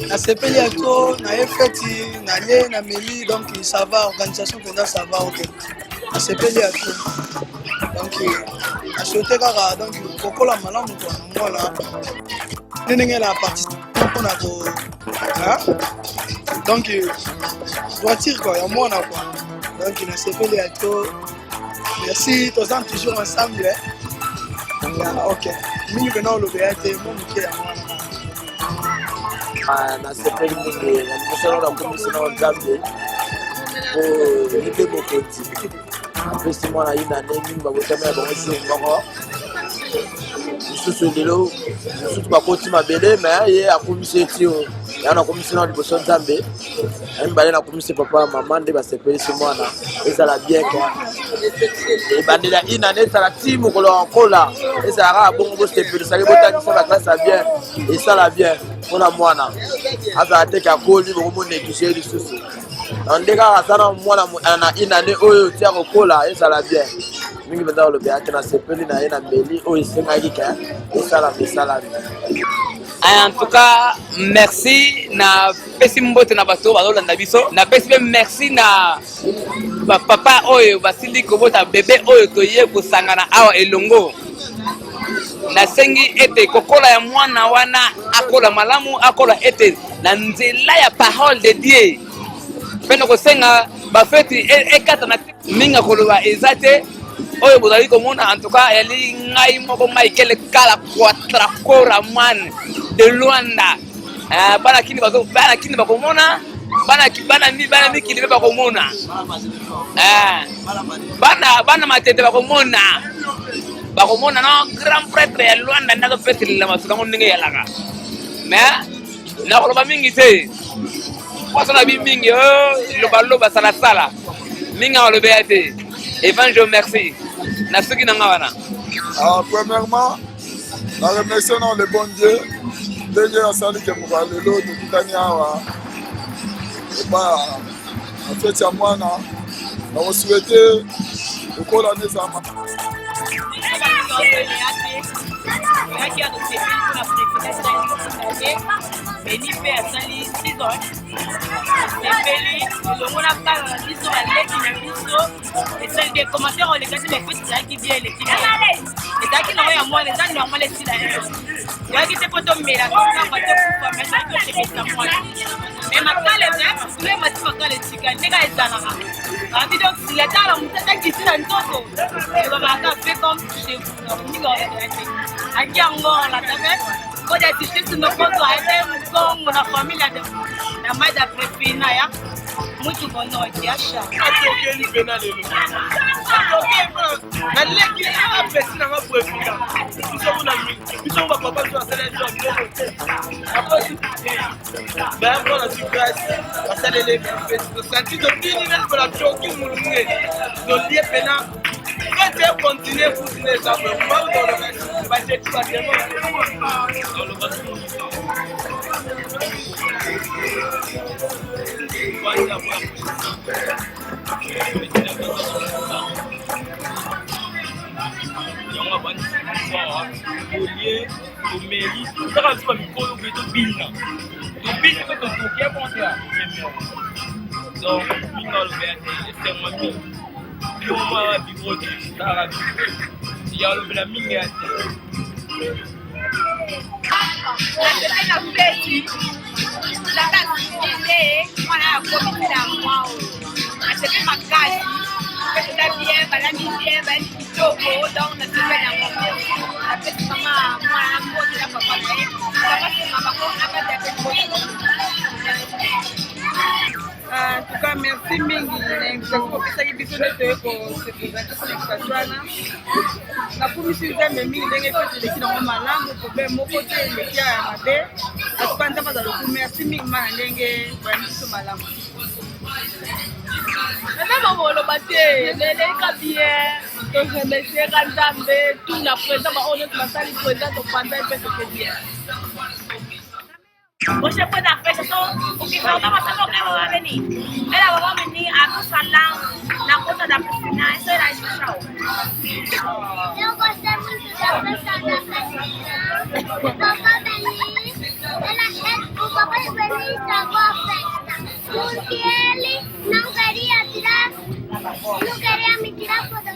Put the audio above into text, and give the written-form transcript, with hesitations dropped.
Na sepeli à toi, na effeti, na lien, na meli, donc ça va, organisation pendant ça va, ok. Na sepeli à toi. Donc, na souhaité kaka, donc, pourquoi la malam ou quoi, voilà. N'est la participation qu'on a pour, hein? Donc, voiture quoi, y'a moi là quoi. Donc, na sepeli à toi. Merci, tous sommes toujours ensemble, hein. Ok. Mimi venons le BAT, mon mouké à moi. Na sepeli mingi na mosala na komisina wa Zambie po nite bokoti apesi mwana ye na ndenge mingi bakotamela bango sur moko mosusu lelo mosusu bakoti mabele me ye akomisi eti ya na komisina liboso Nzambe ya mibale na komisi papa mama nde basepelisi mwana ezala bien kwa ebandela ina nde ezala ti mokolo wakola ezala kaka bongo bosepelisaki botangisa baklase ya bien esala bien mpona mwana azala teke akoli bokomonekise lisusu nde kaka aza na mwana na ina nde oyo tia kokola ezala bien mingi mpenza koloba yake na sepeli na ye na mbeli oyo esengaki ka esalami. En tout cas, merci na pesi mbote na bato bazolanda biso na pesi pe merci na papa oyo basili kobota bebe oyo toye kosangana awa elongo nasengi ete kokola ya mwana wana akola malamu akola ete na nzela ya parole de Dieu pene kosenga bafeti ekata na minga koloba ezate oyo bozali komona en tout cas yali ngai moko Michael kala quatrakora man de Luanda bana kini bakomona bana mikili be bakomona bana matete bakomona no grand prêtre ya Luanda ndazo pesi la masuka ndenge yalaka mais na koloba mingi te kwa na mingi loba sala mingi alobe ate évangile merci na soki na ngawana. Premièrement, nous remercions le bon Dieu. Ndenge asali ke mubalelo tukutani awa. En fait ya mwana na osouhaiter ukola nezama. Beni pe asali 6 ans. Sepeli, le monde a pas la biso à l'équipe na biso. Et ça des commentaires on les gars les petits qui bien l'équipe. Et ça qui n'envoie moi les gens normal les style. Ouais qui te poto mela comme ça moi te mais ça que c'est ça moi. Mais ma cale là, tous les matins ma cale tika, nega ezala. Ah dis donc si la tala mutata qui tira ntoto. Et va va faire comme chez vous. Ni go. Aki angora la tête. Quand tu sais que nos comptes ont la famille la mère de PREFINA ya muito bom noite acha Atoke libena lelo. Atoke na leki a PREFINA ma PREFINA. Biso ba papa tu asala job. Après ben voilà tu grâce asala les senti de fini na pour la choki mulunge. Donc lié pena quand tu continues pour finir ça va dans le reste va te tuer dans le reste. En tout cas, merci mingi pour ça qui biso de ko se présenter sur na komisi Nzambe mingi ndenge pe teleki na malamu problème moko te eleki ya mabe akupanda baza loku merci mingi mana ndenge ba biso malamu na molo bate leleka bien to remercier Nzambe tout la présence ba honneur basali présence to panda pe to bien. Você pode dar festa só o que faltava só o carro lá venir. Ela vai venir a salão na conta da PREFINA, isso era isso show. Eu gostei muito da festa da PREFINA. Vamos venir. Ela feliz a festa. Porque ele não queria me tirar foto